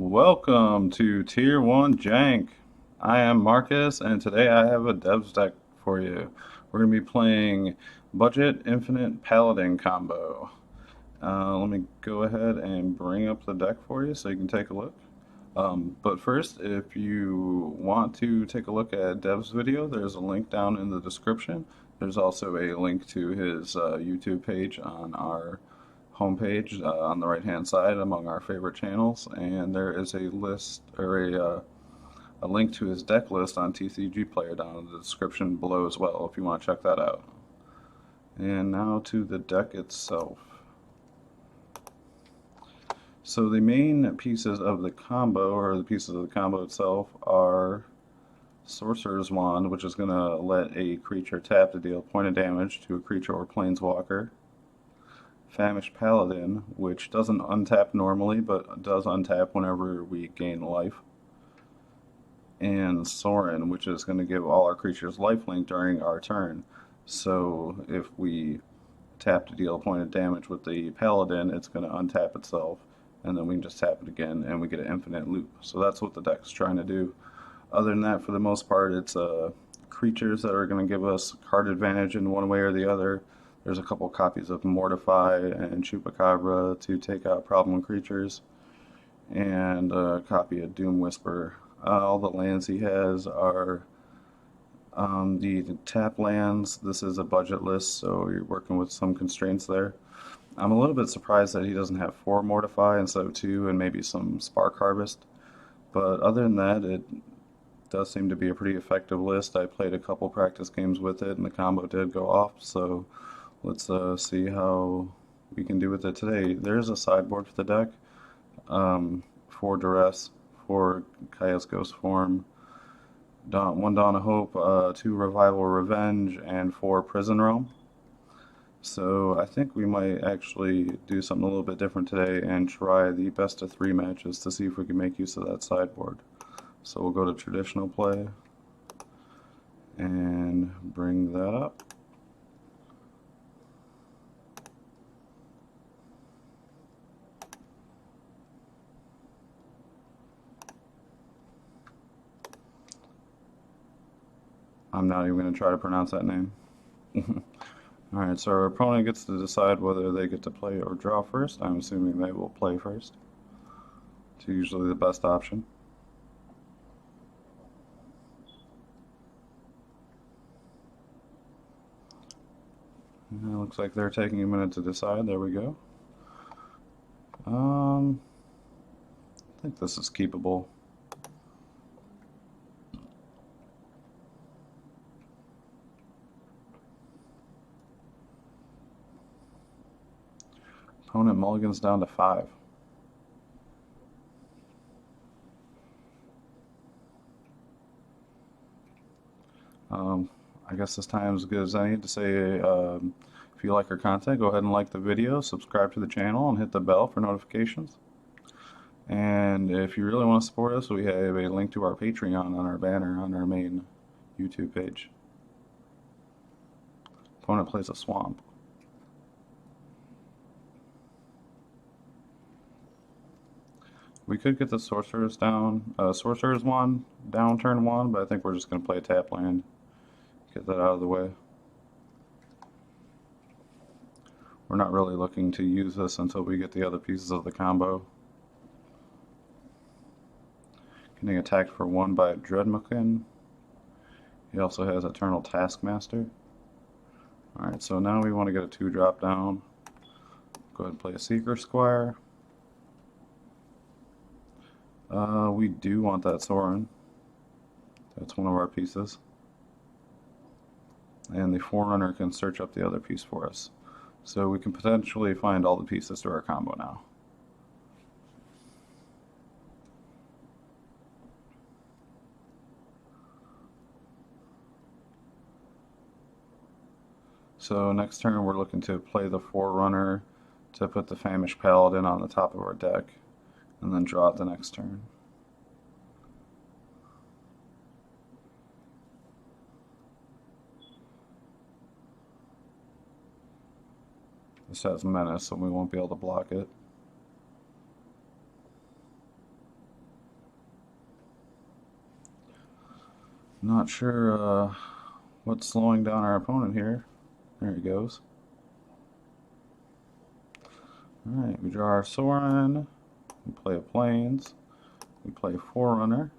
Welcome to Tier 1 Jank. I am Marcus, and today I have a devs deck for you. We're going to be playing Budget Infinite Paladin Combo. Let me go ahead and bring up the deck for you so you can take a look. But first, if you want to take a look at Dev's video, there's a link down in the description. There's also a link to his YouTube page on our homepage on the right hand side among our favorite channels, and there is a list or a link to his deck list on TCG Player down in the description below as well if you want to check that out. And now to the deck itself. So the main pieces of the combo, or the pieces of the combo itself, are Sorcerer's Wand, which is going to let a creature tap to deal point of damage to a creature or planeswalker. Famished Paladin, which doesn't untap normally, but does untap whenever we gain life. And Sorin, which is going to give all our creatures lifelink during our turn. So if we tap to deal a point of damage with the Paladin, it's going to untap itself, and then we can just tap it again, and we get an infinite loop. So that's what the deck's trying to do. Other than that, for the most part, it's creatures that are going to give us card advantage in one way or the other. There's a couple copies of Mortify and Chupacabra to take out problem creatures, and a copy of Doom Whisper. All the lands he has are the tap lands. This is a budget list, so you're working with some constraints there. I'm a little bit surprised that he doesn't have 4 Mortify instead of 2 and maybe some Spark Harvest. But other than that, it does seem to be a pretty effective list. I played a couple practice games with it, and the combo did go off, so let's see how we can do with it today. There's a sideboard for the deck. 4 Duress, 4 Chaos Ghost Form, 1 Dawn of Hope, 2 Revival Revenge, and 4 Prison Realm. So I think we might actually do something a little bit different today and try the best of 3 matches to see if we can make use of that sideboard. So we'll go to traditional play and bring that up. I'm not even going to try to pronounce that name. Alright, so our opponent gets to decide whether they get to play or draw first. I'm assuming they will play first. It's usually the best option. And it looks like they're taking a minute to decide. There we go. I think this is keepable. Opponent mulligans down to 5. I guess this time is as good as any to say if you like our content, go ahead and like the video, subscribe to the channel, and hit the bell for notifications. And if you really want to support us, we have a link to our Patreon on our banner on our main YouTube page. Opponent plays a swamp. We could get the Sorcerer's Wand down turn 1, but I think we're just going to play a tap land. Get that out of the way. We're not really looking to use this until we get the other pieces of the combo. Getting attacked for 1 by Dreadmukin. He also has Eternal Taskmaster. Alright, so now we want to get a 2 drop down. Go ahead and play a Seeker Squire. We do want that Sorin. That's one of our pieces. And the Forerunner can search up the other piece for us. So we can potentially find all the pieces to our combo now. So next turn we're looking to play the Forerunner to put the Famished Paladin on the top of our deck, and then draw it the next turn. This has Menace, so we won't be able to block it. Not sure what's slowing down our opponent here. There he goes. Alright, we draw our Sorin. We play a Plains. We play Forerunner.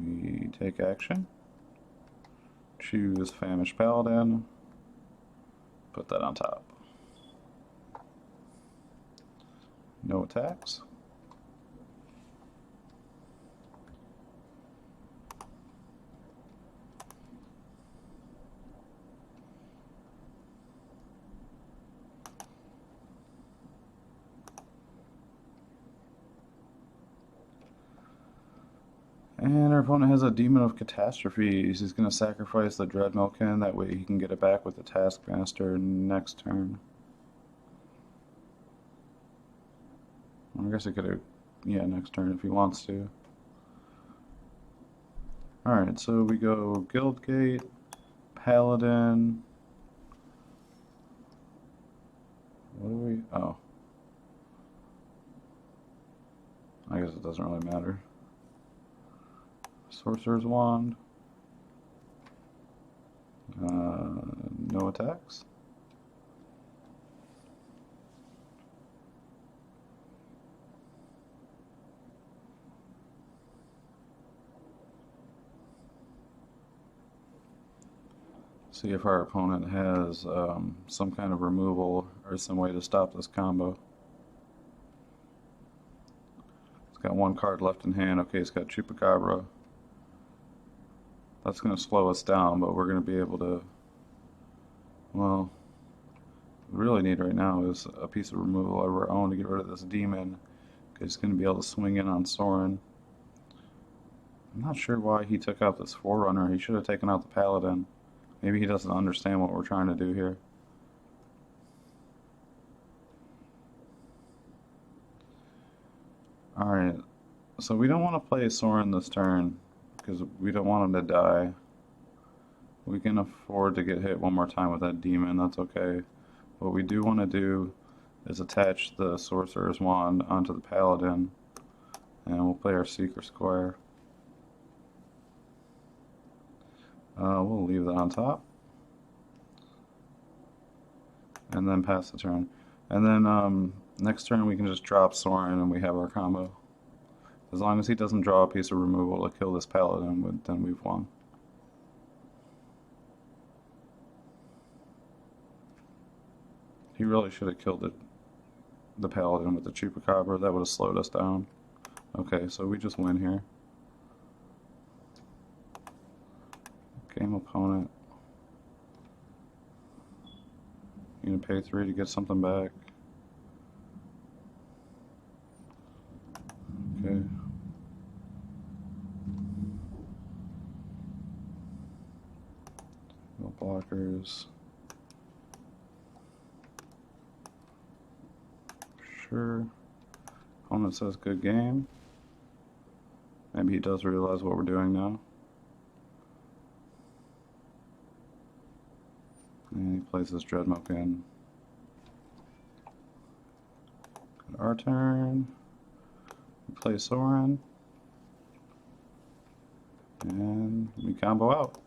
We take action. Choose Famished Paladin. Put that on top. No attacks. And our opponent has a Demon of Catastrophes. He's going to sacrifice the Dreadmilkin, that way he can get it back with the Taskmaster next turn. I guess he could have, yeah, next turn if he wants to. Alright, so we go Guildgate, Paladin. What do we, oh. I guess it doesn't really matter. Sorcerer's Wand. No attacks. See if our opponent has some kind of removal or some way to stop this combo. It's got one card left in hand. Okay, it's got Chupacabra. That's going to slow us down, but we're going to be able to, well, what we really need right now is a piece of removal of our own to get rid of this demon, because he's going to be able to swing in on Sorin. I'm not sure why he took out this Forerunner. He should have taken out the Paladin. Maybe he doesn't understand what we're trying to do here. Alright, so we don't want to play Sorin this turn, because we don't want him to die. We can afford to get hit one more time with that demon, that's okay. What we do want to do is attach the Sorcerer's Wand onto the Paladin, and we'll play our Seeker Squire. We'll leave that on top. And then pass the turn. And then next turn we can just drop Sorin and we have our combo. As long as he doesn't draw a piece of removal to kill this Paladin, then we've won. He really should have killed the Paladin with the Chupacabra. That would have slowed us down. Okay, so we just win here. Game opponent. You gonna pay 3 to get something back. Okay. No blockers. Sure. Opponent says good game. Maybe he does realize what we're doing now. And he plays this Dreadmilkin. Our turn. We play Sorin. And we combo out.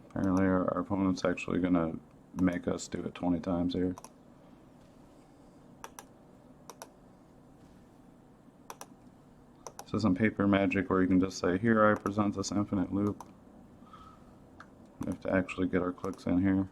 Apparently our opponent's actually going to make us do it 20 times here. This isn't paper magic where you can just say, here I present this infinite loop. We have to actually get our clicks in here.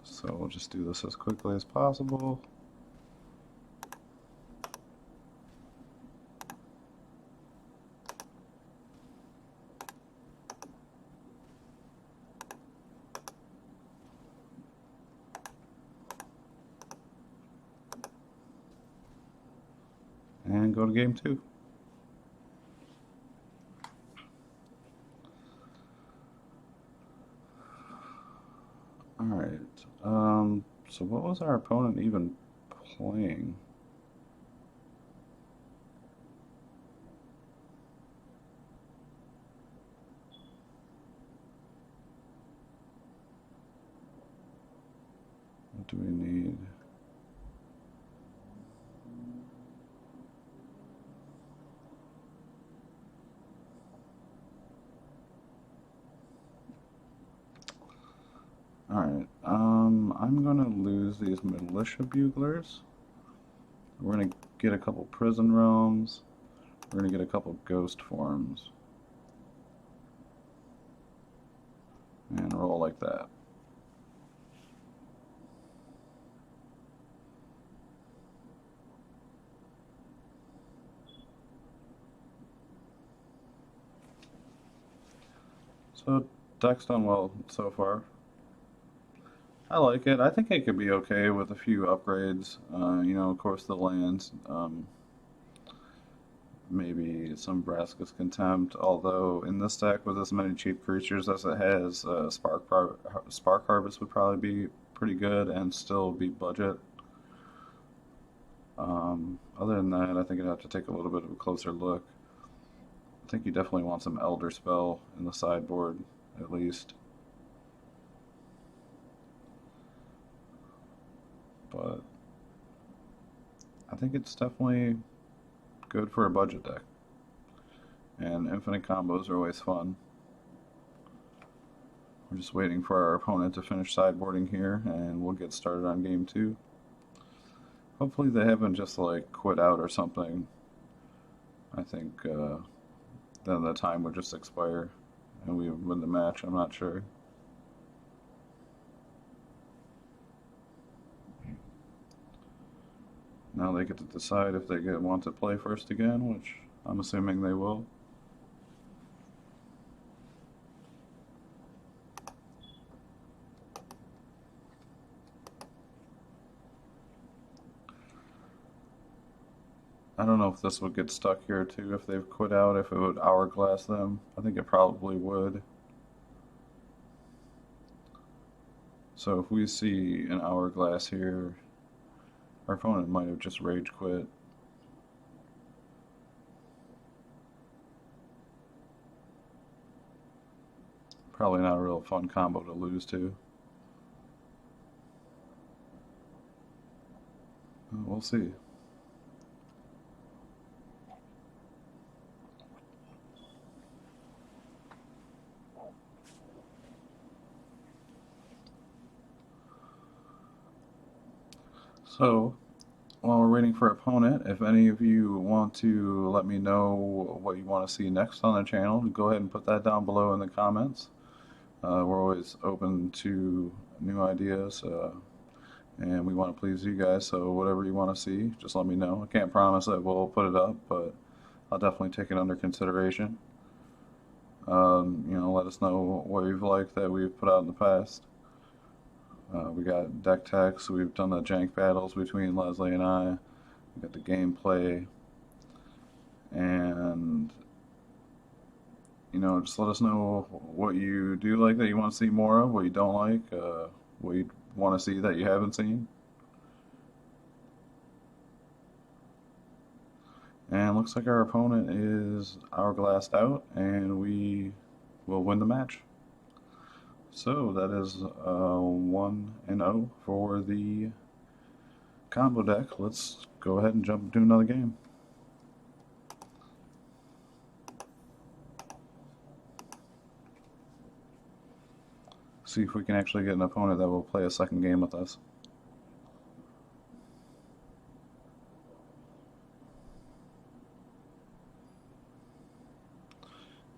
So we'll just do this as quickly as possible. And go to game 2. Alright. So what was our opponent even playing? What do we need? Alright, I'm gonna lose these militia buglers. We're gonna get a couple prison realms. We're gonna get a couple ghost forms. And roll like that. So, deck's done well so far. I like it. I think it could be okay with a few upgrades. You know, of course, the lands. Maybe some Braska's Contempt. Although in this deck with as many cheap creatures as it has, Spark Harvest would probably be pretty good and still be budget. Other than that, I think I'd have to take a little bit of a closer look. I think you definitely want some Elder Spell in the sideboard, at least. But I think it's definitely good for a budget deck. And infinite combos are always fun. We're just waiting for our opponent to finish sideboarding here, and we'll get started on game 2. Hopefully they haven't just like quit out or something. I think then the time would just expire and we would win the match. I'm not sure. Now they get to decide if they want to play first again, which I'm assuming they will. I don't know if this would get stuck here too, if they've quit out, if it would hourglass them. I think it probably would. So if we see an hourglass here, our opponent might have just rage quit. Probably not a real fun combo to lose to. We'll see. So, while we're waiting for opponent, if any of you want to let me know what you want to see next on the channel, go ahead and put that down below in the comments. We're always open to new ideas, and we want to please you guys, so whatever you want to see, just let me know. I can't promise that we'll put it up, but I'll definitely take it under consideration. You know, let us know what you've liked that we've put out in the past. We got deck techs, we've done the jank battles between Leslie and I, we got the gameplay, and you know, just let us know what you do like that you want to see more of, what you don't like, what you want to see that you haven't seen. And looks like our opponent is hourglassed out, and we will win the match. So that is 1-0 for the combo deck. Let's go ahead and jump into another game. See if we can actually get an opponent that will play a second game with us.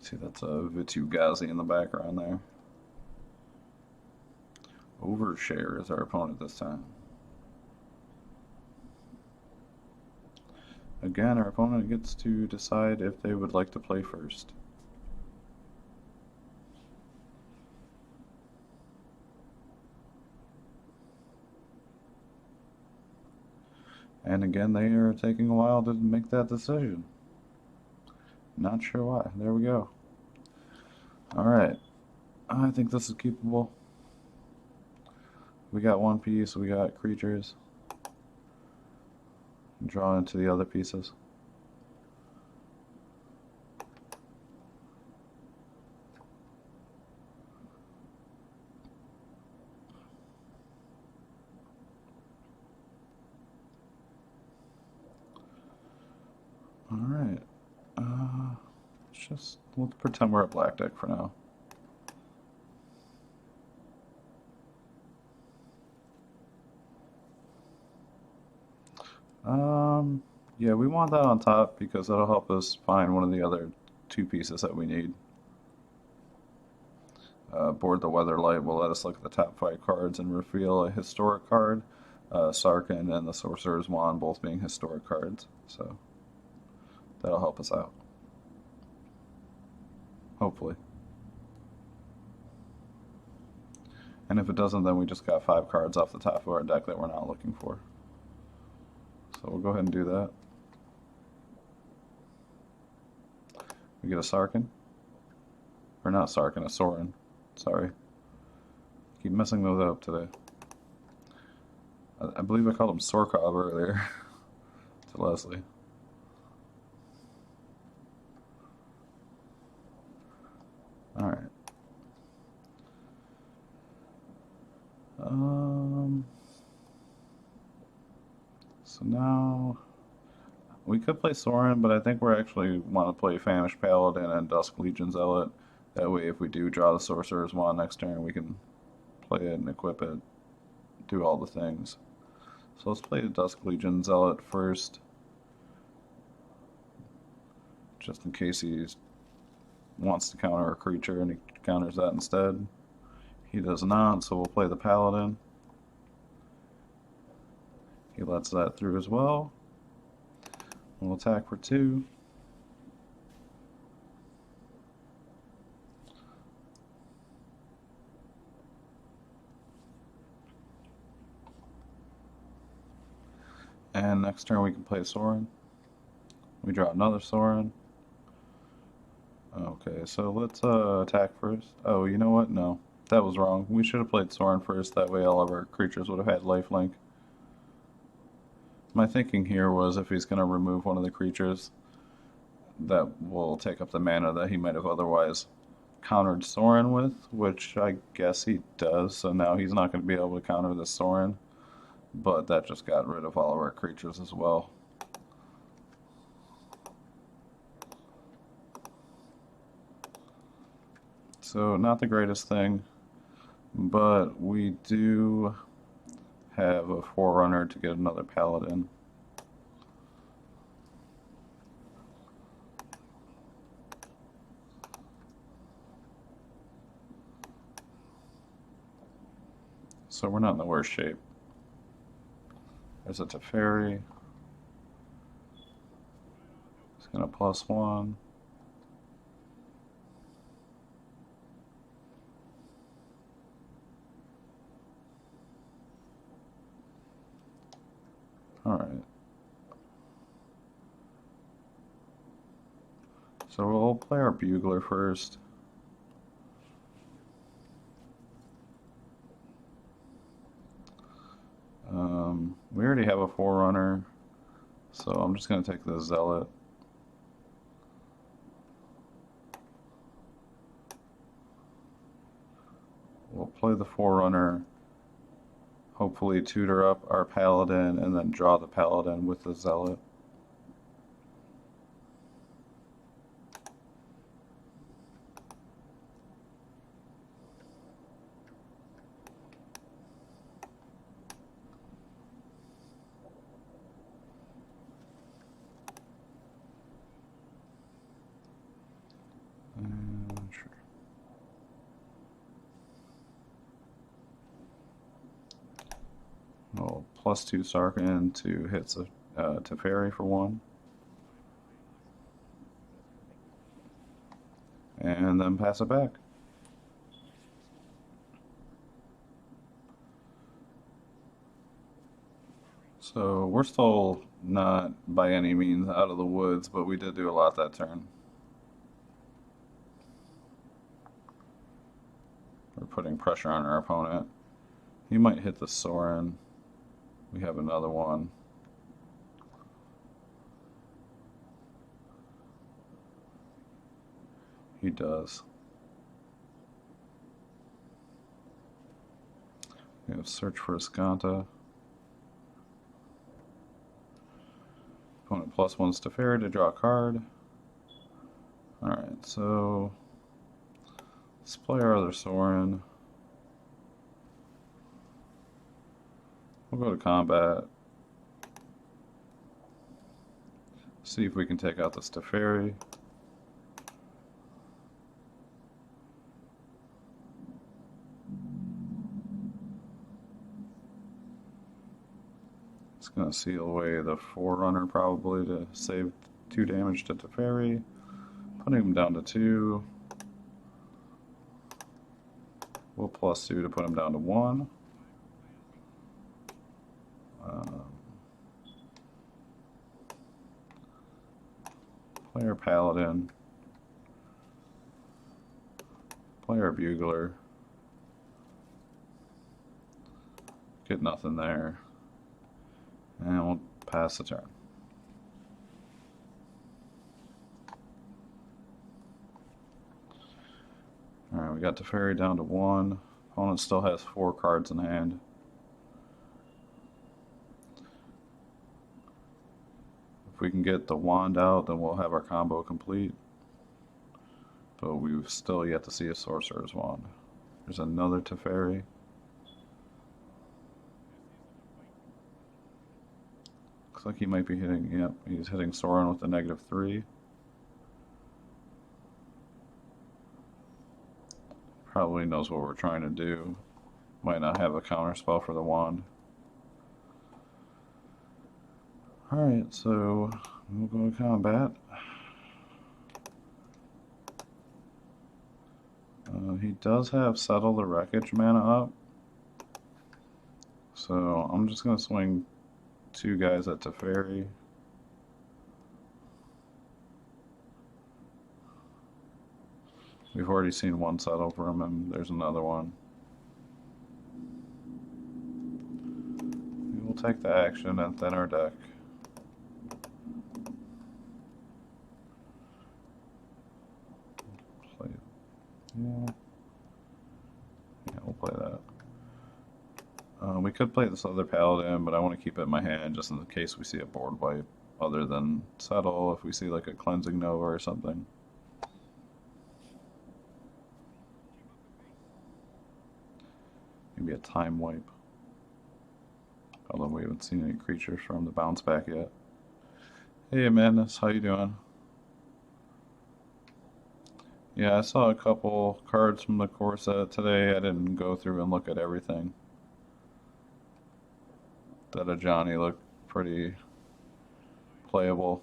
See, that's a Vitu in the background there. Overshare is our opponent this time. Again, our opponent gets to decide if they would like to play first. And again, they are taking a while to make that decision. Not sure why. There we go. Alright. I think this is keepable. We got one piece, we got creatures. Draw into the other pieces. Alright. Let's pretend we're a black deck for now. Yeah, we want that on top because that'll help us find one of the other two pieces that we need. Board the Weatherlight will let us look at the top 5 cards and reveal a historic card. Sarkin and the Sorcerer's Wand both being historic cards, so that'll help us out. Hopefully. And if it doesn't, then we just got 5 cards off the top of our deck that we're not looking for. So we'll go ahead and do that. We get a Sarkin. Or not Sarkin, a Sorin. Sorry. Keep messing those up today. I believe I called him Sorkov earlier to Leslie. Alright. So now we could play Sorin, but I think we actually want to play Famished Paladin and Dusk Legion Zealot. That way, if we do draw the Sorcerer's Wand next turn, we can play it and equip it, do all the things. So let's play the Dusk Legion Zealot first, just in case he wants to counter a creature and he counters that instead. He does not, so we'll play the Paladin. He lets that through as well. We'll attack for 2. And next turn we can play Sorin. We draw another Sorin. Okay, so let's attack first. Oh, you know what? No, that was wrong. We should have played Sorin first. That way all of our creatures would have had lifelink. My thinking here was if he's going to remove one of the creatures, that will take up the mana that he might have otherwise countered Sorin with, which I guess he does, so now he's not going to be able to counter the Sorin, but that just got rid of all of our creatures as well. So not the greatest thing, but we do have a Forerunner to get another Paladin. So we're not in the worst shape. There's a Teferi. It's going to +1. Alright. So we'll play our Bugler first. We already have a Forerunner, so I'm just going to take the Zealot. We'll play the Forerunner, hopefully tutor up our Paladin, and then draw the Paladin with the Zealot. Sure. Well, +2 Sarkin to hits Teferi for 1. And then pass it back. So we're still not by any means out of the woods, but we did do a lot that turn. We're putting pressure on our opponent. He might hit the Sorin. We have another one. He does. We have search for Escanta. Opponent +1 Stefari to draw a card. Alright, so let's play our other Sorin. We'll go to combat. See if we can take out the Stefari. It's going to seal away the Forerunner probably to save 2 damage to Teferi. Putting him down to 2. We'll +2 to put him down to 1. Player Paladin. Player Bugler. Get nothing there. And we'll pass the turn. Alright, we got Teferi down to 1. Opponent still has 4 cards in hand. If we can get the wand out, then we'll have our combo complete. But we've still yet to see a Sorcerer's Wand. There's another Teferi. Looks like he might be hitting, yep, he's hitting Sorin with a -3. Probably knows what we're trying to do. Might not have a counter spell for the wand. Alright, so we'll go to combat. He does have Settle the Wreckage mana up. So I'm just going to swing 2 guys at Teferi. We've already seen 1 settle from him. There's another one. We will take the action and thin our deck. Play. Yeah, we'll play that. We could play this other Paladin, but I want to keep it in my hand just in case we see a board wipe other than settle, if we see like a Cleansing Nova or something. Maybe a time wipe. Although we haven't seen any creatures from the bounce back yet. Hey Madness, how you doing? Yeah, I saw a couple cards from the core set today. I didn't go through and look at everything. That Ajani looked pretty playable.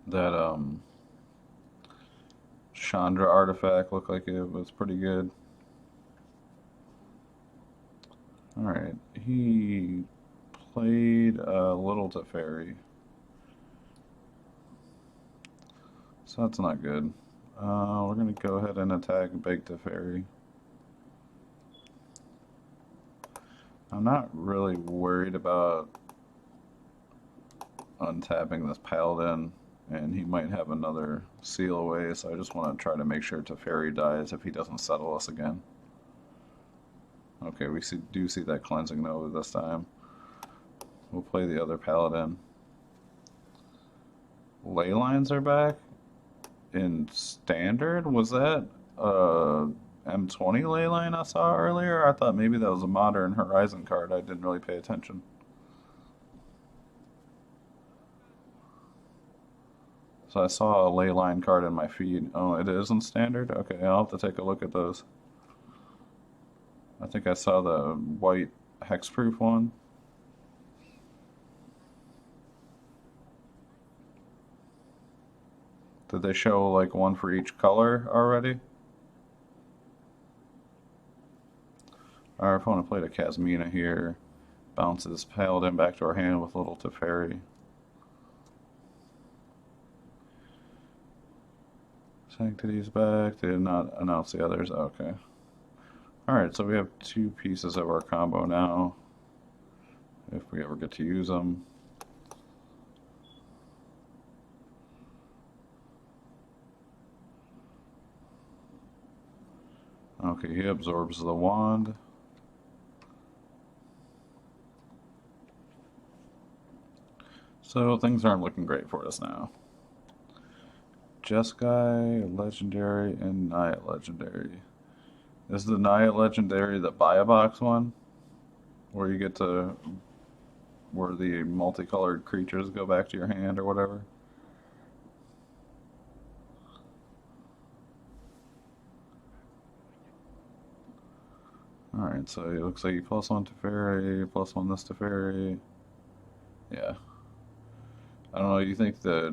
That Chandra artifact looked like it was pretty good. Alright, he played a little Teferi. So that's not good. We're going to go ahead and attack Big Teferi. I'm not really worried about untapping this Paladin, and he might have another seal away, so I just want to try to make sure Teferi dies if he doesn't settle us again. Okay, we do see that Cleansing Nova this time. We'll play the other Paladin. Ley lines are back? In Standard? Was that M20 Leyline I saw earlier? I thought maybe that was a Modern Horizon card. I didn't really pay attention. So I saw a Leyline card in my feed. Oh, it is in Standard? Okay, I'll have to take a look at those. I think I saw the white hexproof one. Did they show like one for each color already? Our opponent played a Casmina here. Bounces Paladin back to our hand with little Teferi. Sanctity's back. They did not announce the others. Okay. Alright, so we have two pieces of our combo now. If we ever get to use them. Okay, he absorbs the wand. So things aren't looking great for us now. Jeskai, Legendary, and Naya Legendary. Is the Naya Legendary the buy a box one? Where you get to, where the multicolored creatures go back to your hand or whatever? Alright, so it looks like you plus one to fairy, plus one this to fairy. Yeah. I don't know, you think the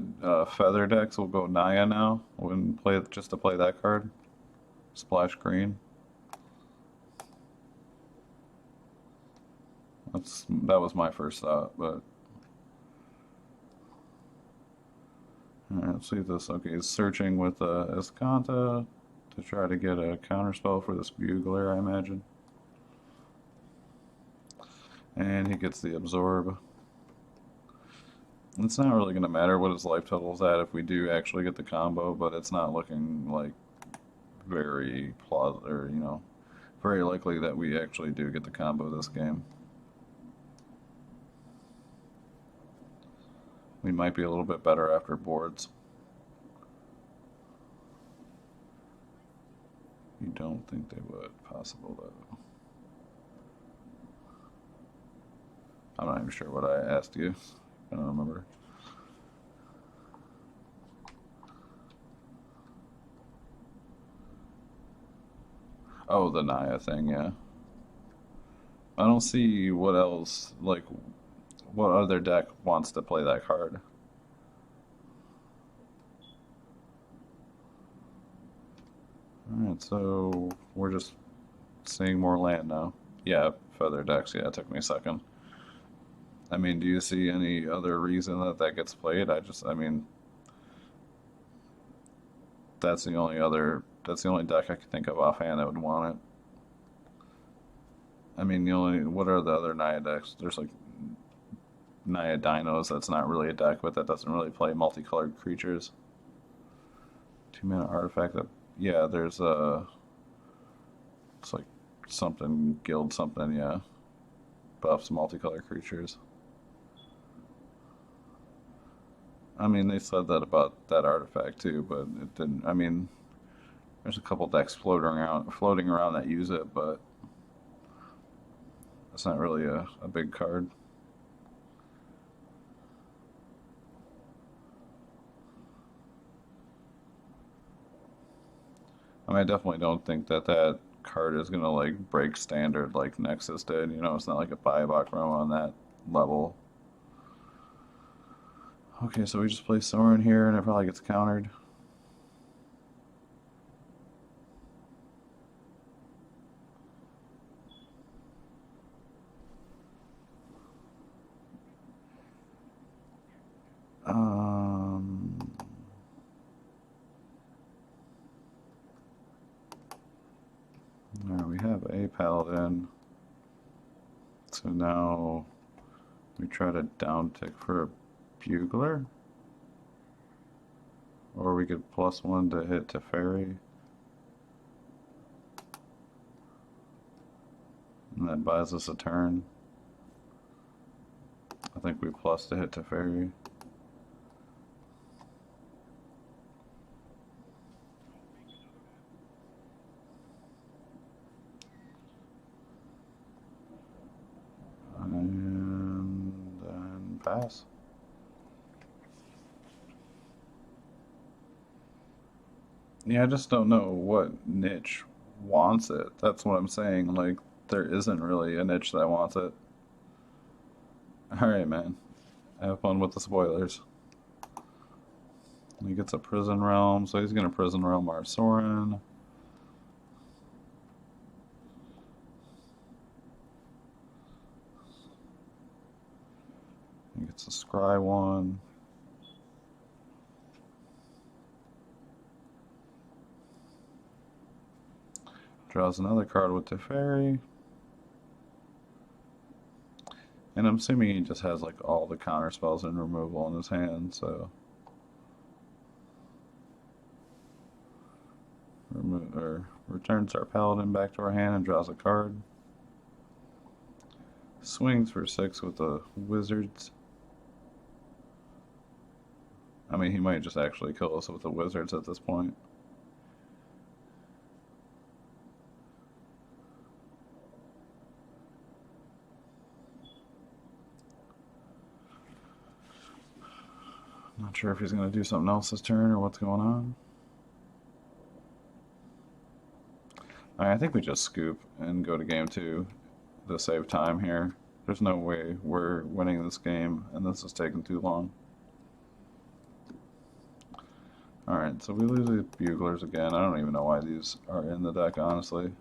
feather decks will go Naya now? When play just to play that card? Splash green? That was my first thought, but alright, let's see if this. Okay, he's searching with Escanta to try to get a counterspell for this bugler, I imagine. And he gets the absorb. It's not really going to matter what his life total's at if we do actually get the combo, but it's not looking like very plausible, or very likely that we actually do get the combo this game. We might be a little bit better after boards. You don't think they would? Possible though. I'm not even sure what I asked you. I don't remember. Oh, the Naya thing, yeah. I don't see what else, like, what other deck wants to play that card. Alright, so we're just seeing more land now. Yeah, feather decks, yeah, it took me a second. I mean, do you see any other reason that that gets played? I mean, that's the only deck I can think of offhand that would want it. I mean, what are the other Naya decks? There's like Naya Dinos, that's not really a deck, but that doesn't really play multicolored creatures. 2-mana artifact that, yeah, there's it's like something, guild something, yeah. Buffs multicolored creatures. I mean, they said that about that artifact too, but it didn't. I mean, there's a couple decks floating around that use it, but it's not really a big card. I mean, I definitely don't think that that card is gonna like break standard like Nexus did. It's not like a buyback row on that level. Okay, so we just play Soren here, and it probably gets countered. Um, Alright, we have a paladin. So now we try to down tick for a bugler. Or we could plus one to hit to fairy. And that buys us a turn. I think we plus to hit to fairy. And then pass. Yeah, I just don't know what niche wants it. That's what I'm saying. Like, there isn't really a niche that wants it. Alright, man. Have fun with the spoilers. He gets a prison realm, so he's gonna prison realm our Soren. He gets a scry one. Draws another card with Teferi. And I'm assuming he just has like all the counter spells and removal in his hand, so returns our Paladin back to our hand and draws a card. Swings for 6 with the Wizards. I mean, he might just actually kill us with the Wizards at this point. Not sure if he's going to do something else this turn or what's going on. Alright, I think we just scoop and go to game 2 to save time here. There's no way we're winning this game, and this is taking too long. Alright, so we lose the Buglers again. I don't even know why these are in the deck, honestly.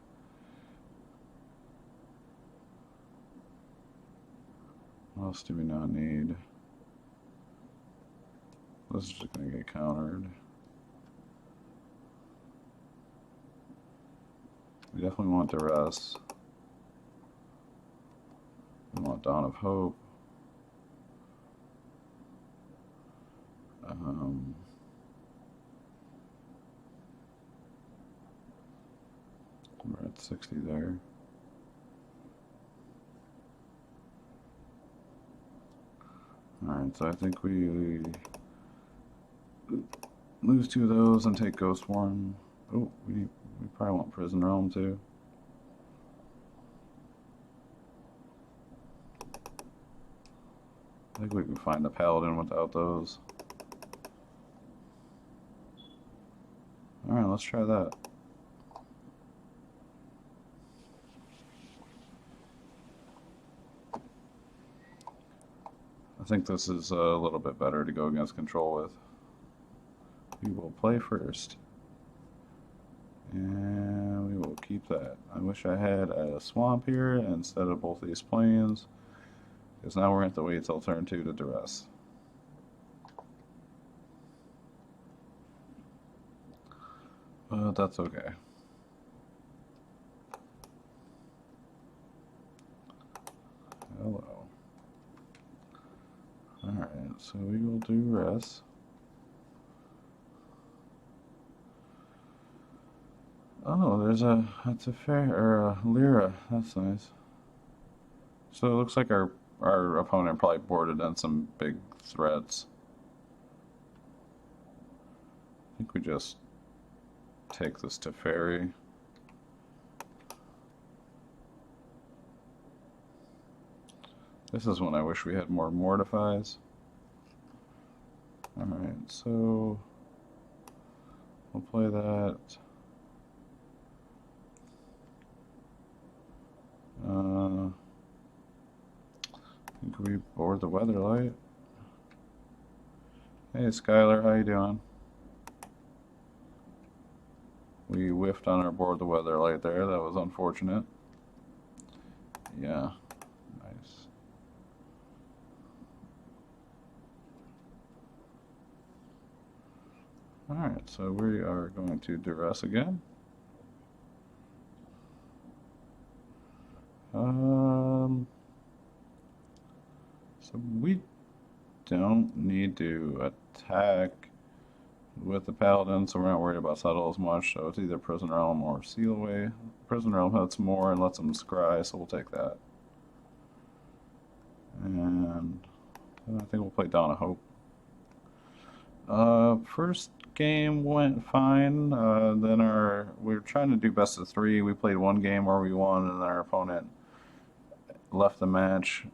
What else do we not need? This is just going to get countered. We definitely want Duress. We want Dawn of Hope. We're at 60 there. Alright, so I think we lose 2 of those and take Ghost Worm. Oh, we probably want Prison Realm too. I think we can find a Paladin without those. Alright, let's try that. I think this is a little bit better to go against control with. We will play first. And we will keep that. I wish I had a swamp here instead of both these plains, because now we're going to have to wait till turn 2 to Duress. But that's okay. Hello. Alright, so we will do Rest. Oh, there's a Lyra. That's nice. So it looks like our opponent probably boarded in some big threats. I think we just take this to Teferi. This is when I wish we had more Mortifies. Alright, so we'll play that. Think we board the Weatherlight. Hey Skylar, how you doing? We whiffed on our board the Weatherlight there. That was unfortunate. Yeah, nice. Alright, so we are going to Duress again. So we don't need to attack with the Paladin, so we're not worried about Settle as much, so it's either Prison Realm or Seal Away. Prison Realm hits more and lets them scry, so we'll take that. And I think we'll play Dawn of Hope. First game went fine. Then we were trying to do best of 3. We played one game where we won, and our opponent left the match.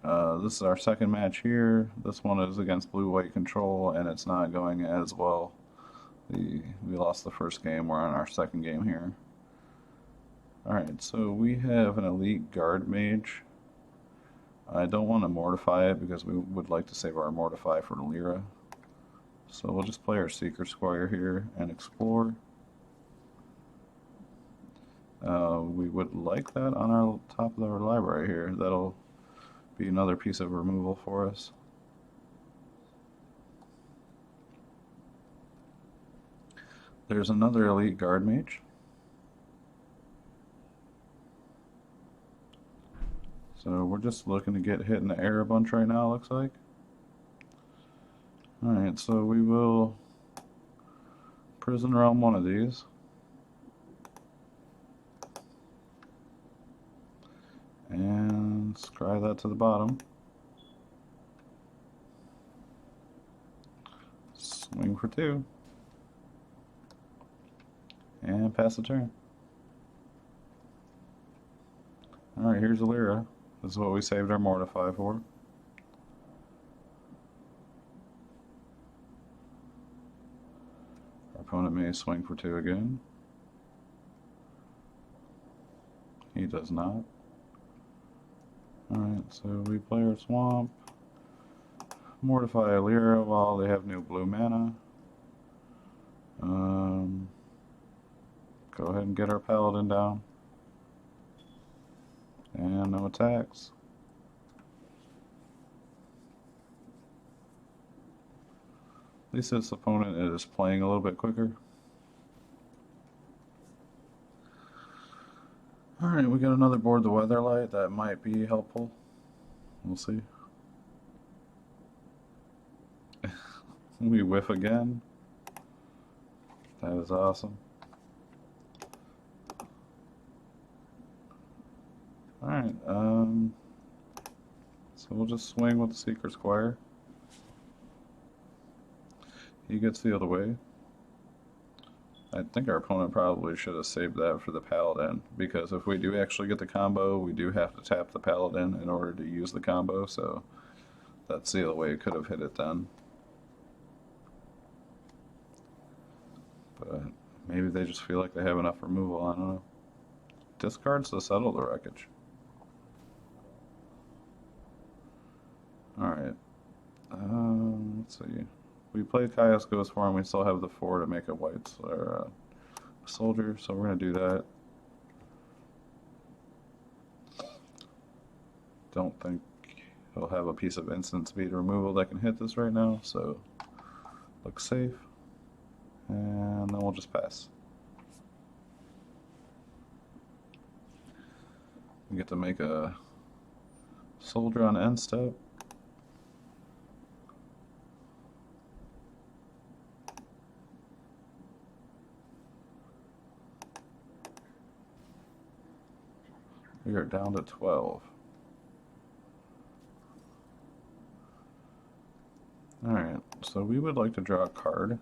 This is our second match here. This one is against blue-white control, and it's not going as well. We lost the first game. We're on our second game here. Alright, so we have an elite guard mage. I don't want to mortify it because we would like to save our mortify for Lyra. So we'll just play our Seeker Squire here and explore. We would like that on our top of our library here. That'll be another piece of removal for us. There's another elite guard mage. So we're just looking to get hit in the air a bunch right now, looks like. Alright, so we will Prison Realm one of these. And scry that to the bottom. Swing for 2. And pass the turn. Alright, here's a Lyra. This is what we saved our Mortify for. Our opponent may swing for 2 again. He does not. Alright, so we play our Swamp. Mortify a Lyra while they have no blue mana. Go ahead and get our Paladin down. And no attacks. At least this opponent is playing a little bit quicker. Alright, we got another board, the Weatherlight. That might be helpful. We'll see. We whiff again. That is awesome. Alright, so we'll just swing with the Seeker Squire. He gets sealed away. I think our opponent probably should have saved that for the Paladin, because if we do actually get the combo, we do have to tap the Paladin in order to use the combo, so that seal away could have hit it then. But maybe they just feel like they have enough removal, I don't know. Discards to settle the wreckage. Alright. Let's see. We played Chaos Ghost for him, we still have the 4 to make a white or a soldier, so we're going to do that. Don't think he'll have a piece of instant speed removal that can hit this right now, so looks safe. And then we'll just pass. We get to make a soldier on end step. We are down to 12. Alright, so we would like to draw a card.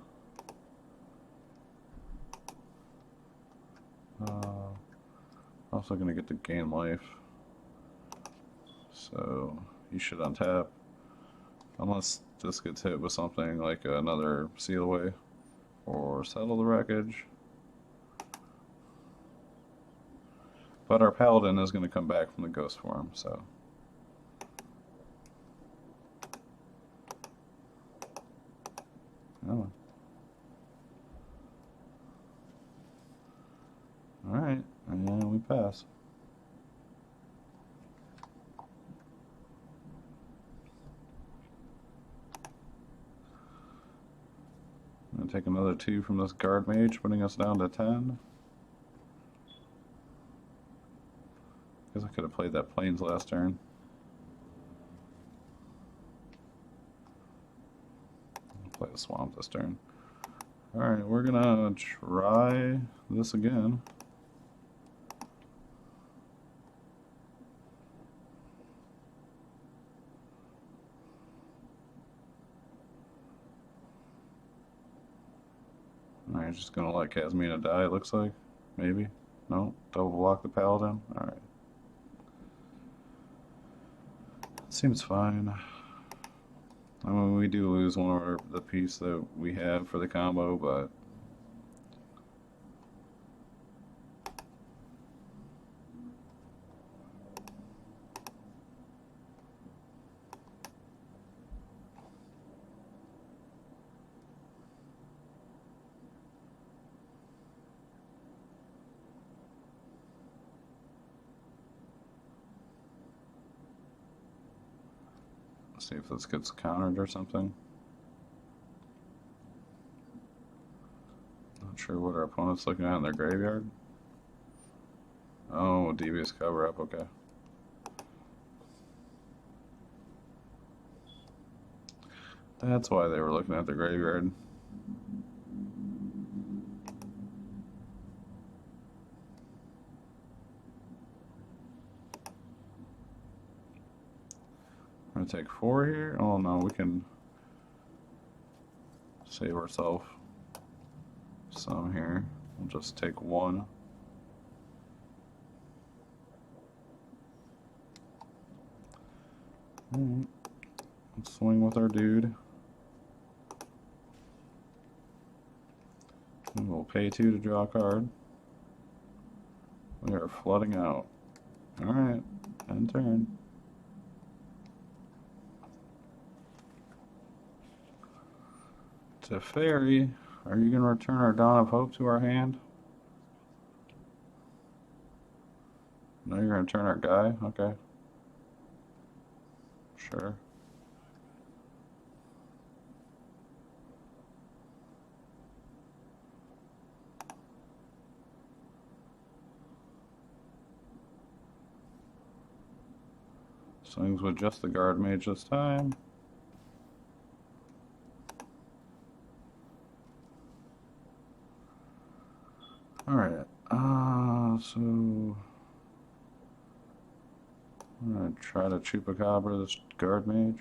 Also going to get to gain life. So you should untap. Unless this gets hit with something like another seal away or settle the wreckage. But our Paladin is going to come back from the ghost form, so. Oh. Alright, and we pass. I'm going to take another 2 from this guard mage, putting us down to 10. Guess I could have played that plains last turn. I'll play the swamp this turn. Alright, we're gonna try this again. Alright, just gonna let Casmina die, it looks like. Maybe. No? Double block the Paladin? Alright. Seems fine. I mean, we do lose one of the piece that we have for the combo, but let's see if this gets countered or something. Not sure what our opponent's looking at in their graveyard. Oh, devious cover up, okay. That's why they were looking at the graveyard. I'm gonna take 4 here. Oh no, we can save ourselves some here. We'll just take 1. Alright. Let's swing with our dude. And we'll pay 2 to draw a card. We are flooding out. Alright, end turn. Teferi, are you going to return our Dawn of Hope to our hand? No, you're going to turn our guy? Okay. Sure. Swings with just the guard mage this time. Alright, so I'm gonna try to Chupacabra this guard mage.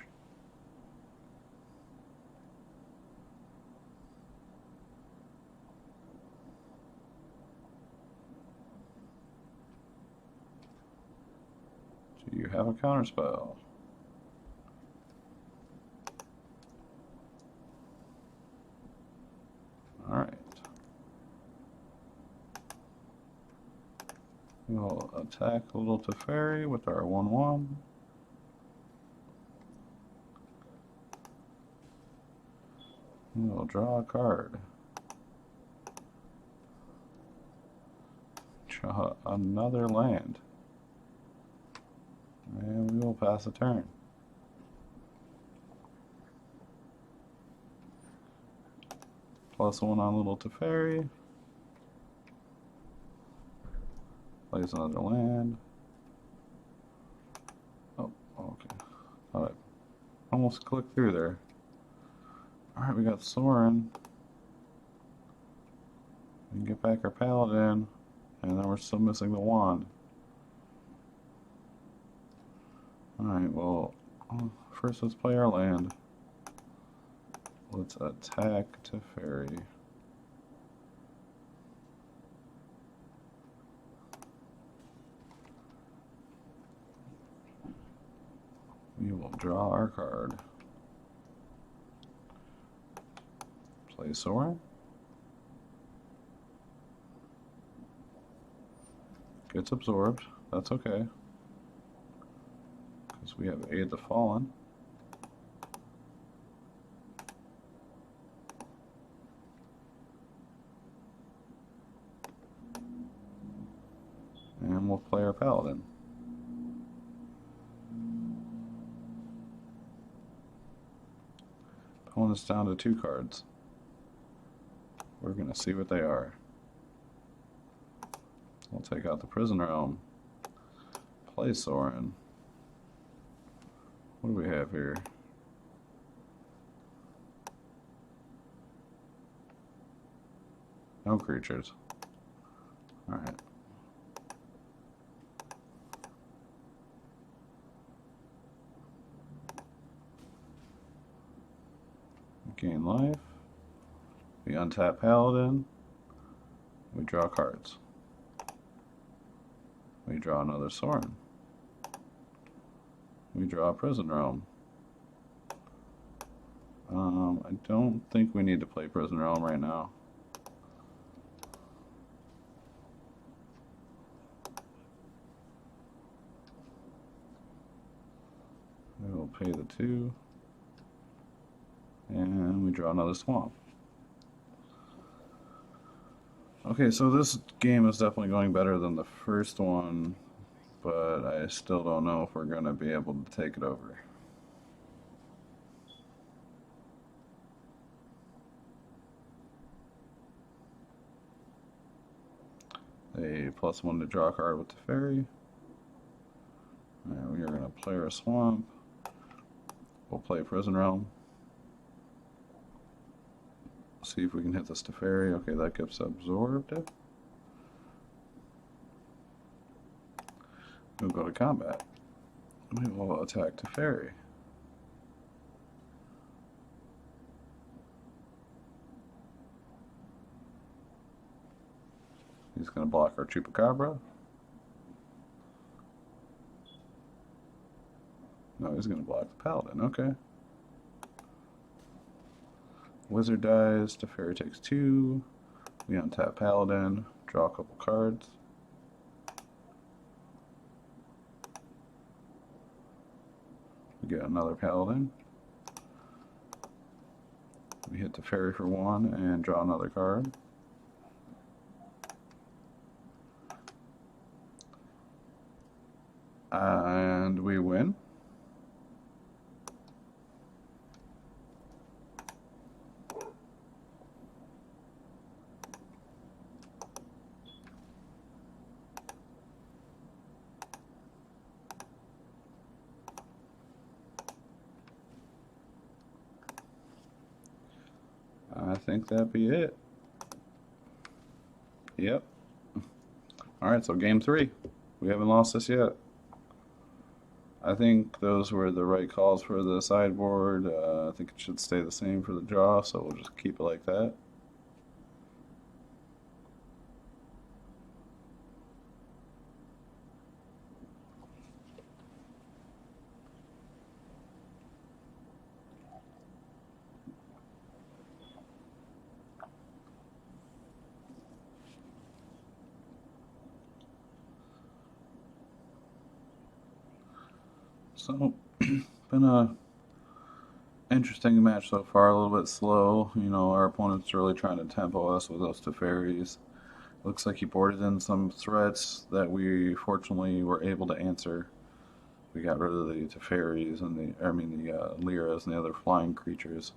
Do you have a counterspell? Alright. We'll attack little Teferi with our 1/1. We'll draw a card. Draw another land. And we will pass a turn. +1 on little Teferi. Plays another land. Oh, okay. Thought I almost clicked through there. Alright, we got Sorin. We can get back our Paladin. And then we're still missing the wand. Alright, well, first let's play our land. Let's attack Teferi. We will draw our card. Play Sorin. Gets absorbed. That's okay. Because we have Aid the Fallen. And we'll play our Paladin. Opponent's down to 2 cards. We're going to see what they are. We'll take out the Prison Realm. Play Sorin. What do we have here? No creatures. Alright. Gain life. We untap Paladin. We draw cards. We draw another Sorin. We draw a Prison Realm. I don't think we need to play Prison Realm right now. We will pay the 2. And we draw another Swamp. Okay, so this game is definitely going better than the first one, but I still don't know if we're going to be able to take it over. A +1 to draw a card with the Fairy. And we are going to play our Swamp. We'll play Prison Realm. Let's see if we can hit this Teferi. Okay, that gets absorbed. We'll go to combat. We will attack Teferi. He's going to block our Chupacabra. No, he's going to block the Paladin. Okay. Wizard dies. Teferi takes 2. We untap Paladin. Draw a couple cards. We get another Paladin. We hit Teferi for 1 and draw another card. And we win. I think that'd be it. Yep. Alright, so game 3. We haven't lost this yet. I think those were the right calls for the sideboard. I think it should stay the same for the draw, so we'll just keep it like that. So, been a interesting match so far, a little bit slow. You know, our opponent's really trying to tempo us with those Teferis. Looks like he boarded in some threats that we fortunately were able to answer. We got rid of the Teferis and the Lyras and the other flying creatures.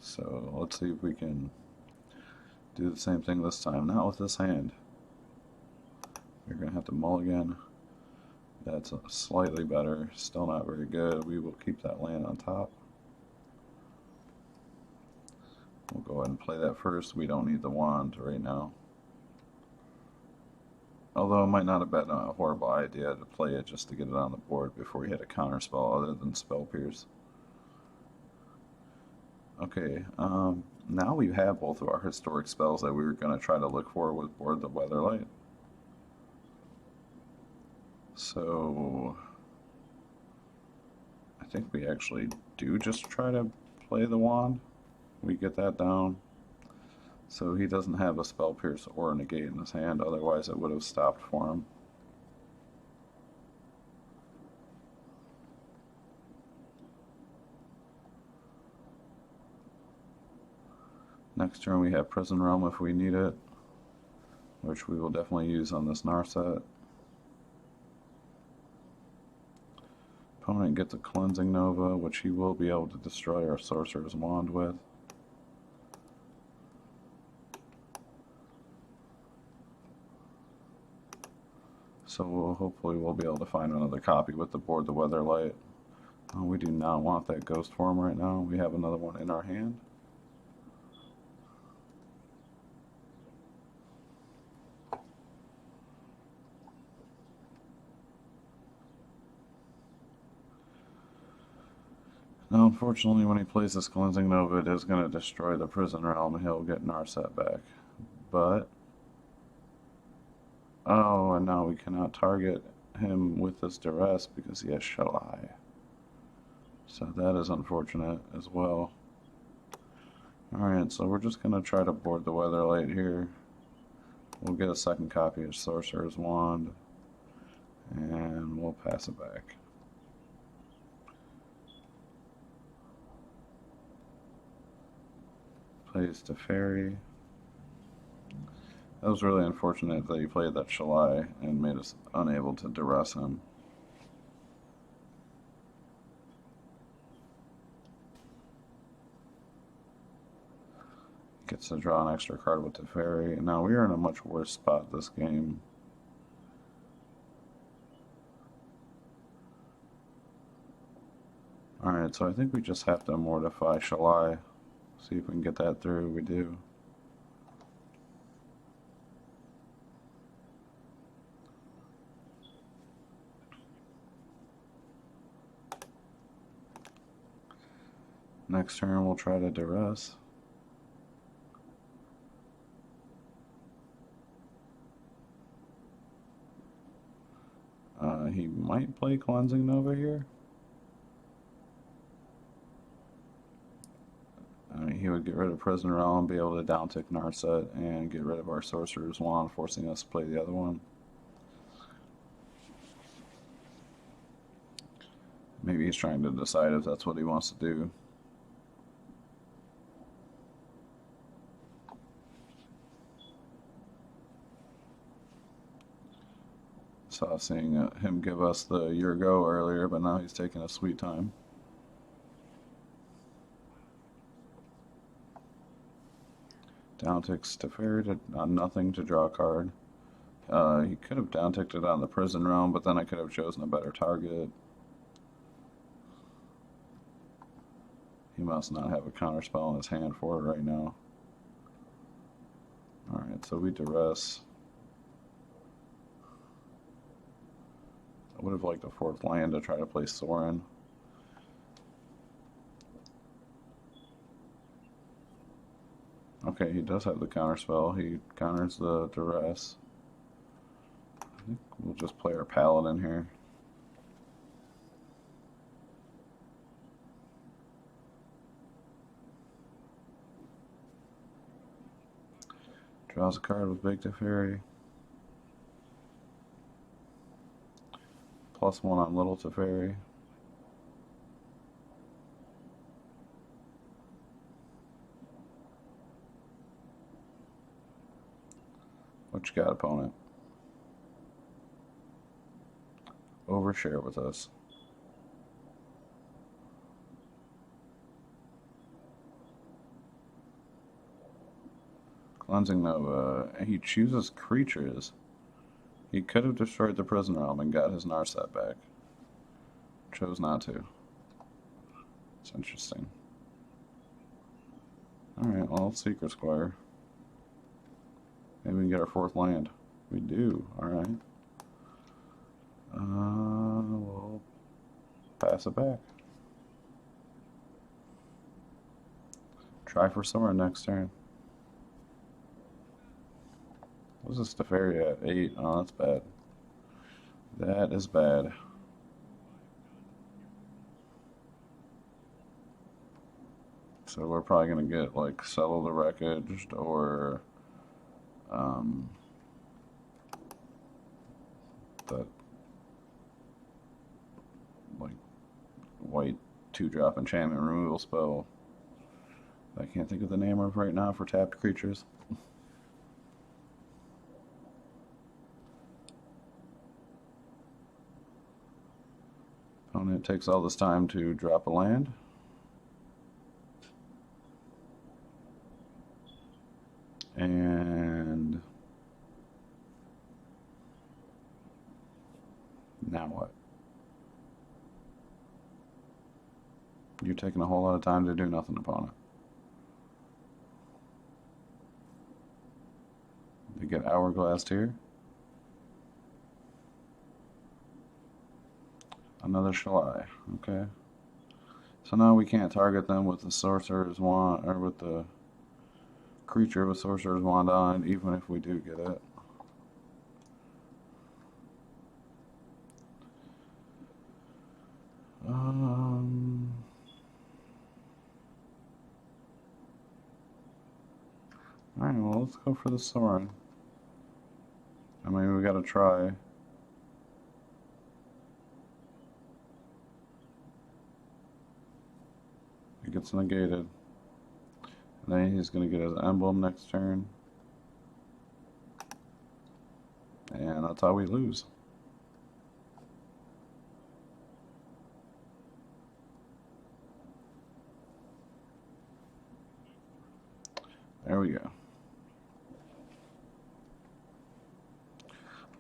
So let's see if we can do the same thing this time. Not with this hand. We're going to have to mulligan. That's slightly better. Still not very good. We will keep that land on top. We'll go ahead and play that first. We don't need the wand right now. Although it might not have been a horrible idea to play it just to get it on the board before we hit a counter spell other than Spell Pierce. Okay, now we have both of our historic spells that we were going to try to look for with Board the Weatherlight. So I think we actually do just try to play the wand. We get that down. So he doesn't have a Spell Pierce or a Negate in his hand, otherwise it would have stopped for him. Next turn we have Prison Realm if we need it, which we will definitely use on this Narset. Opponent gets a Cleansing Nova, which he will be able to destroy our Sorcerer's Wand with. So hopefully we'll be able to find another copy with the Board the Weatherlight. We do not want that Ghost form right now. We have another one in our hand. Now, unfortunately, when he plays this Cleansing Nova, it is going to destroy the Prison Realm and he'll get Narset back. But, oh, and now we cannot target him with this Duress because he has Shalai. So that is unfortunate as well. Alright, so we're just going to try to board the Weatherlight here. We'll get a second copy of Sorcerer's Wand, and we'll pass it back. Plays Teferi. That was really unfortunate that he played that Shalai and made us unable to duress him. Gets to draw an extra card with Teferi. Now we are in a much worse spot this game. Alright, so I think we just have to mortify Shalai. See if we can get that through. We do. Next turn we'll try to duress. He might play Cleansing Nova here. I mean, he would get rid of Prisoner Realm, be able to downtick Narset, and get rid of our Sorcerer's Wand, forcing us to play the other one. Maybe he's trying to decide if that's what he wants to do. Saw seeing him give us the your go earlier, but now he's taking a sweet time. Downticks Teferi to nothing to draw a card. He could have downticked it on the Prison Realm, but then I could have chosen a better target. He must not have a counterspell in his hand for it right now. Alright, so we duress. I would have liked a 4th land to try to play Sorin. Okay, he does have the counterspell. He counters the duress. I think we'll just play our Paladin here. Draws a card with Big Teferi. +1 on Little Teferi. What you got, opponent? Overshare with us. Cleansing Nova. He chooses creatures. He could have destroyed the Prison Realm and got his Narset back. Chose not to. It's interesting. Alright, well, Secret Squire. Maybe we can get our 4th land. We do, alright. We'll pass it back. Try for Sorin next turn. What's this Teferi at? 8. Oh, that's bad. That is bad. So we're probably going to get, like, Settle the Wreckage or, that, like, white 2-drop enchantment removal spell. I can't think of the name of right now for tapped creatures. Opponent takes all this time to drop a land. And now what? You're taking a whole lot of time to do nothing, opponent. They get Hourglassed here. Another Shalai, okay. So now we can't target them with the Sorcerer's Wand, or with the creature with Sorcerer's Wand on, even if we do get it. Alright, well, let's go for the Sorin. I mean, we gotta try. It gets negated. And then he's gonna get his emblem next turn. And that's how we lose. There we go.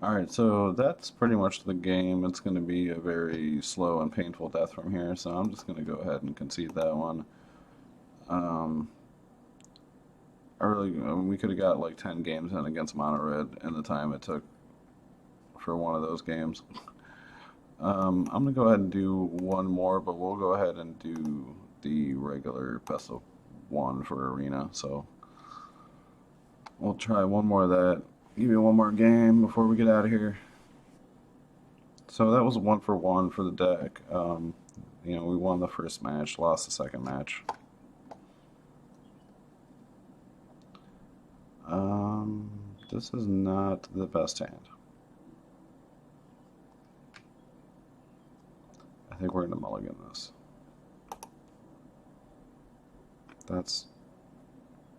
Alright, so that's pretty much the game. It's going to be a very slow and painful death from here, so I'm just going to go ahead and concede that one. we could have got like 10 games in against Mono Red in the time it took for one of those games. I'm gonna go ahead and do one more, but we'll go ahead and do the regular best of one for arena. So we'll try one more of that. Give you one more game before we get out of here. So that was 1 for 1 for the deck. You know, we won the first match, lost the second match. This is not the best hand. I think we're going to mulligan this. That's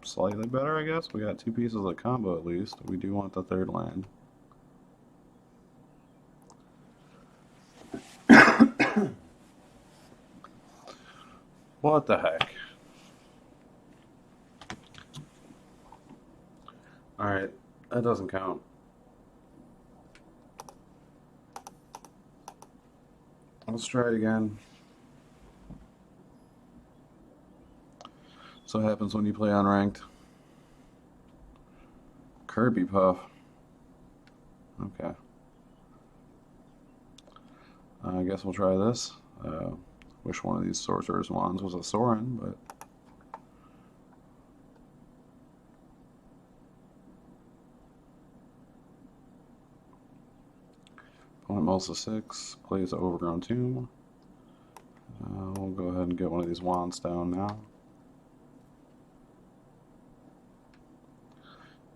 slightly better, I guess. We got 2 pieces of the combo at least. We do want the third land. What the heck? Alright, that doesn't count. Let's try it again. So what happens when you play unranked? Kirby Puff. Okay. I guess we'll try this. Wish one of these Sorcerer's Wands was a Sorin, but... Opponent mulls a 6, plays an Overgrown Tomb. We'll go ahead and get one of these wands down now.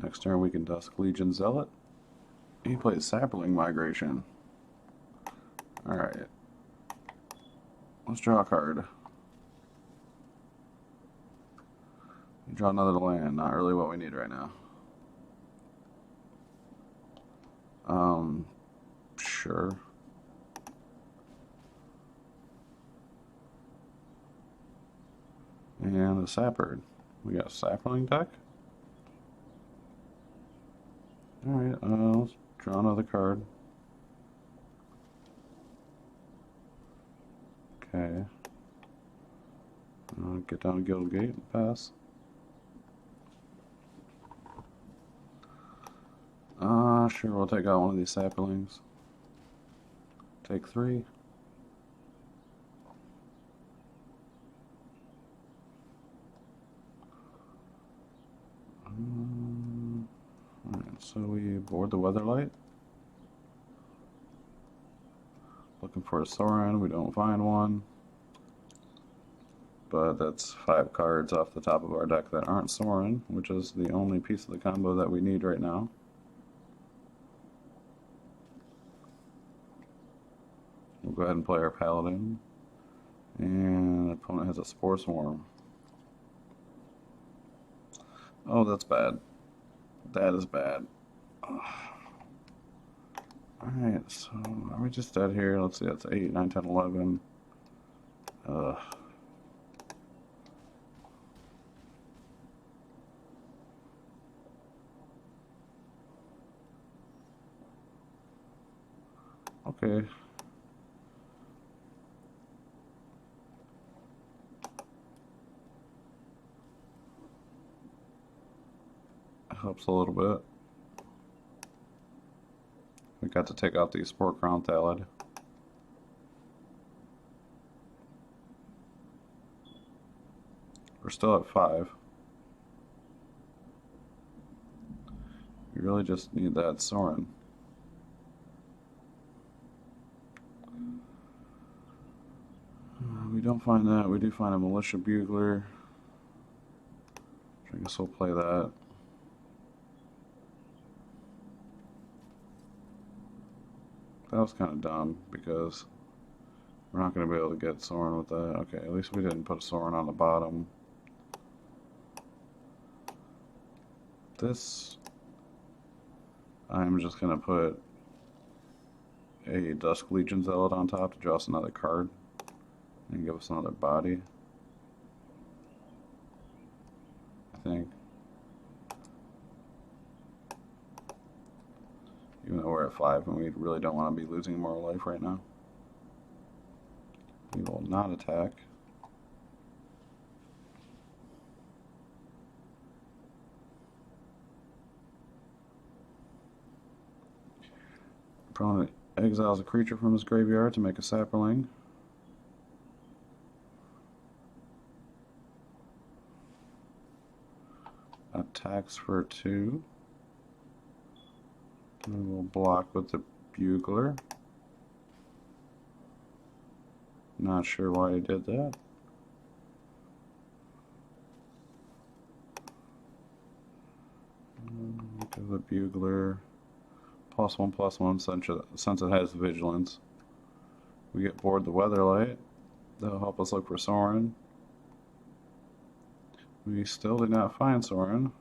Next turn we can Dusk Legion Zealot. He plays Sapling Migration. Alright. Let's draw a card. Draw another land, not really what we need right now. Sure. And a Sapphire. We got a Sapling deck. Alright, let's draw another card. Okay. Get down to Guild Gate and pass. Sure, we'll take out one of these saplings. Take 3. Alright, so we board the Weatherlight. Looking for a Sorin, we don't find one. But that's 5 cards off the top of our deck that aren't Sorin, which is the only piece of the combo that we need right now. We'll go ahead and play our Paladin. And the opponent has a Spore Swarm. Oh, that's bad. That is bad. Alright, so are we just dead here? Let's see, that's 8, 9, 10, 11. Okay. Helps a little bit. We got to take out the Spore Crown Thalid. We're still at 5. We really just need that Sorin. We don't find that. We do find a Militia Bugler. I guess we'll play that. That was kind of dumb because we're not going to be able to get Sorin with that. Okay, at least we didn't put a Sorin on the bottom. This, I'm just going to put a Dusk Legion Zealot on top to draw us another card and give us another body, I think. Even though we're at 5 and we really don't want to be losing more life right now. We will not attack. Opponent exiles a creature from his graveyard to make a sapperling. Attacks for 2. And we'll block with the Bugler. Not sure why he did that. Give the Bugler +1/+1 since it has vigilance. We get bored the Weatherlight. That'll help us look for Sorin. We still did not find Sorin.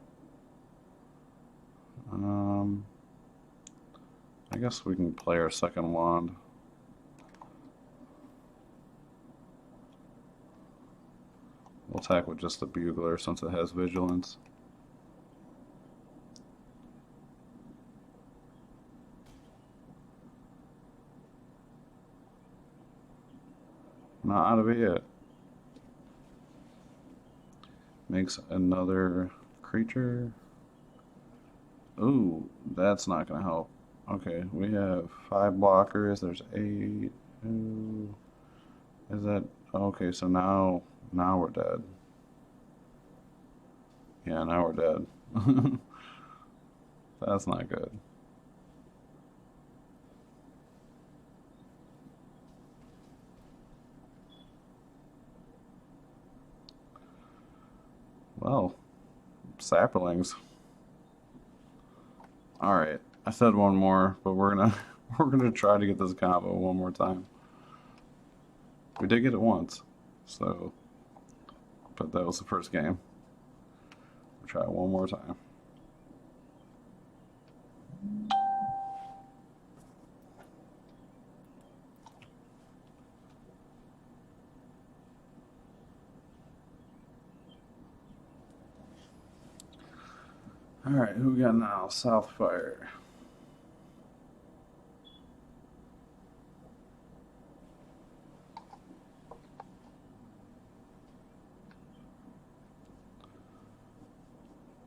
I guess we can play our second wand. We'll attack with just the Bugler since it has vigilance. Not out of it yet. Makes another creature. Ooh, that's not gonna help. Okay, we have 5 blockers. There's 8. Ooh. Is that okay? So now we're dead. Yeah, now we're dead. That's not good. Well, sapperlings. All right, I said one more, but we're gonna try to get this combo one more time. We did get it once, so, but that was the first game. We'll try it one more time. All right, who we got now? Southfire.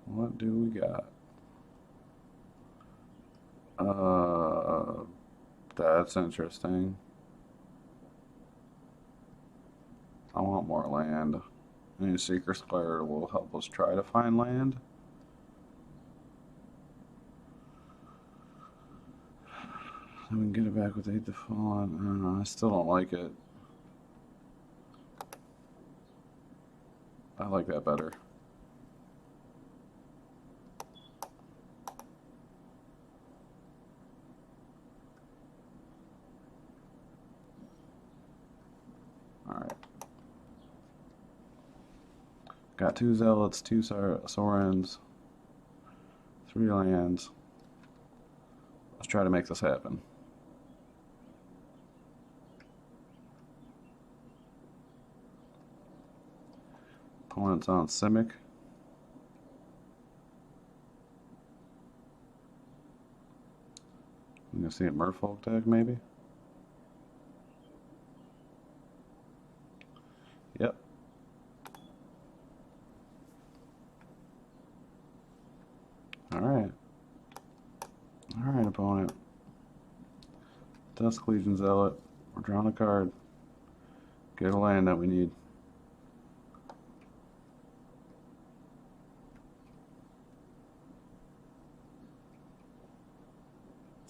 What do we got? That's interesting. I want more land. Any Seeker Squire will help us try to find land. Then we can get it back with 8 to Fallen. I don't know, I still don't like it. I like that better. Alright. Got 2 Zealots, 2 Sorens, 3 lands. Let's try to make this happen. Opponent's on Simic. I'm gonna see a Merfolk deck maybe. Yep. Alright. Alright, opponent. Dusk Legion Zealot. We're drawing a card. Get a land that we need.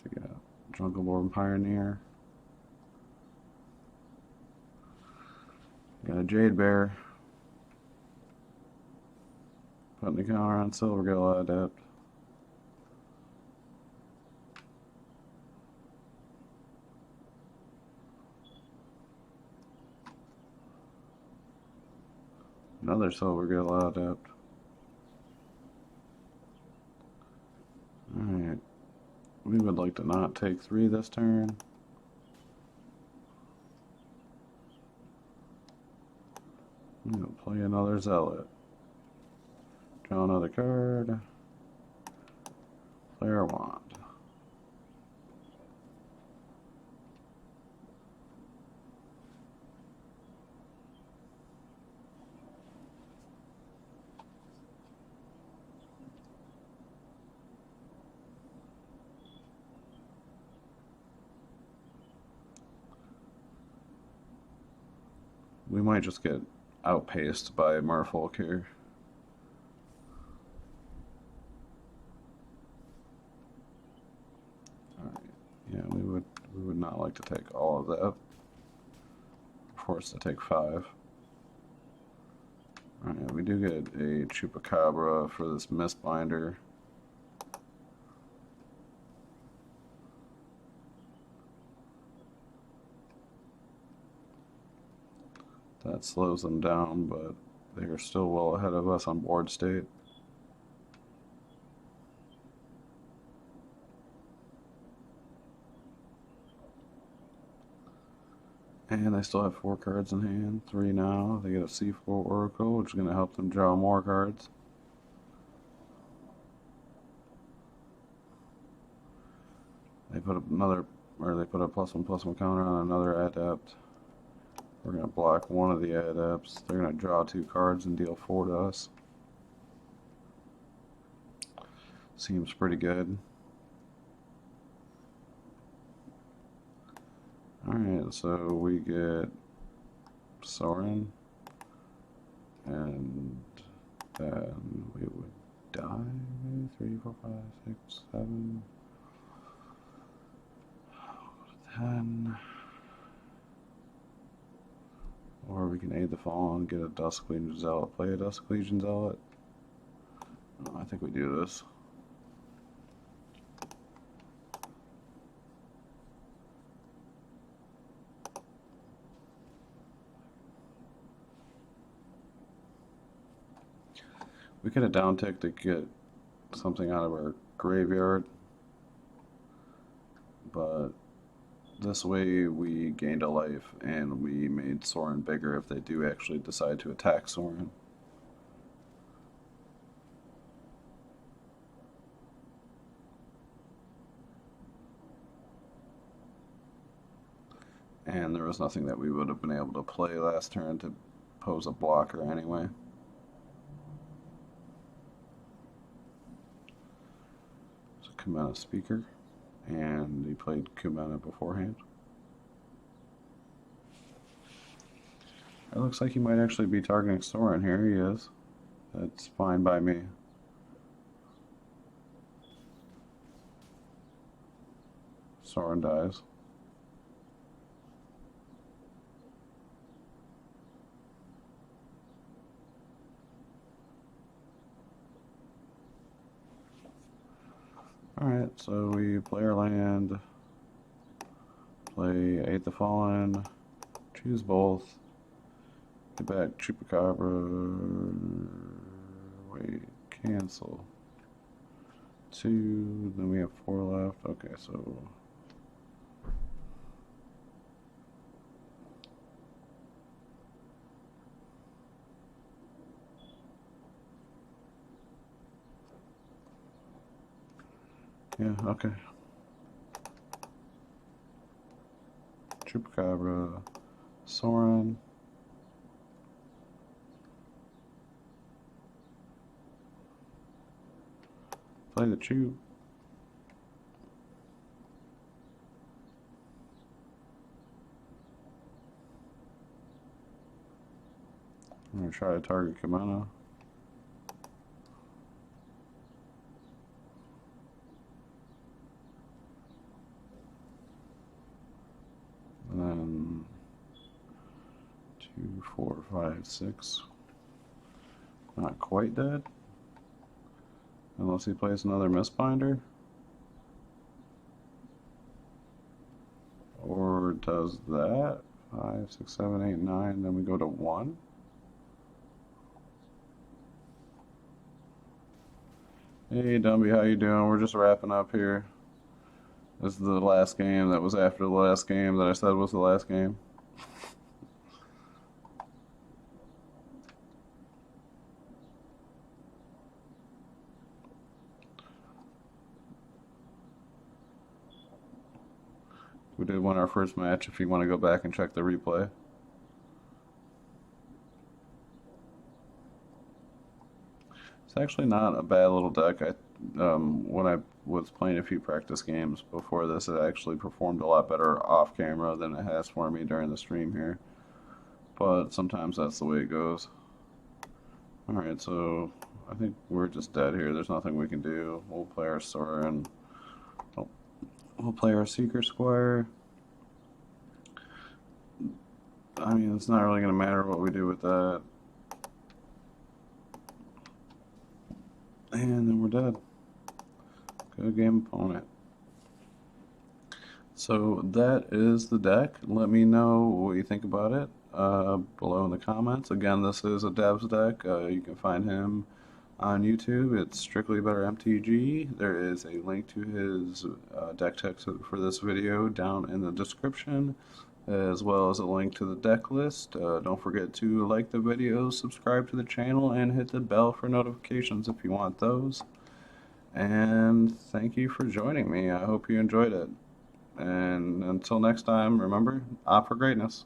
Take a Drunkenborn Pioneer. Got a Jade Bear. Putting the counter on Silvergill Adept. Another Silvergill Adept. Alright. We would like to not take 3 this turn. I'm going to play another Zealot. Draw another card. Play our wand. we might just get outpaced by Merfolk here. Alright, yeah, we would not like to take all of that. We're forced to take 5. Alright, we do get a Chupacabra for this Mistbinder. That slows them down, but they are still well ahead of us on board state. And they still have 4 cards in hand, 3 now. They get a C4 Oracle, which is going to help them draw more cards. They put up another, or they put a +1/+1 counter on another adept. We're going to block one of the adepts. They're going to draw 2 cards and deal 4 to us. Seems pretty good. Alright, so we get Soren, and then we would die, maybe 3, 4, 5, 6, 7, 10. Or we can aid the fallen, get a Dusk Legion Zealot, play a Dusk Legion Zealot. I think we do this. We could have downtick to get something out of our graveyard, but this way we gained a life and we made Soren bigger if they do actually decide to attack Soren. And there was nothing that we would have been able to play last turn to pose a blocker anyway. So Kumena Speaker, and he played Kumena beforehand. It looks like he might actually be targeting Soren. Here he is. That's fine by me. Soren dies. Alright, so we play our land, play Aid the Fallen, choose both, get back Chupacabra, wait, cancel. 2, then we have 4 left. Okay, so yeah, okay. Chupacabra, Soren. Play the Chup. I'm gonna try to target Kumena. And then 2, 4, 5, 6. Not quite dead. Unless he plays another Mistbinder. Or does that. 5, 6, 7, 8, 9. Then we go to 1. Hey Dumby, how you doing? We're just wrapping up here. This is the last game that was after the last game that I said was the last game. We did win our first match if you want to go back and check the replay. It's actually not a bad little deck. When I was playing a few practice games before this, it actually performed a lot better off camera than it has for me during the stream here. but sometimes that's the way it goes. Alright, so I think we're just dead here. There's nothing we can do. We'll play our Sora and we'll play our Seeker Squire. I mean, it's not really going to matter what we do with that. And then we're dead. Good game, opponent. So that is the deck. Let me know what you think about it below in the comments. Again, this is a dev's deck. You can find him on YouTube. It's Strictly Better MTG. There is a link to his deck text for this video down in the description, as well as a link to the deck list. Don't forget to like the video, subscribe to the channel, and hit the bell for notifications if you want those. And thank you for joining me. I hope you enjoyed it. And until next time, remember, opt for greatness.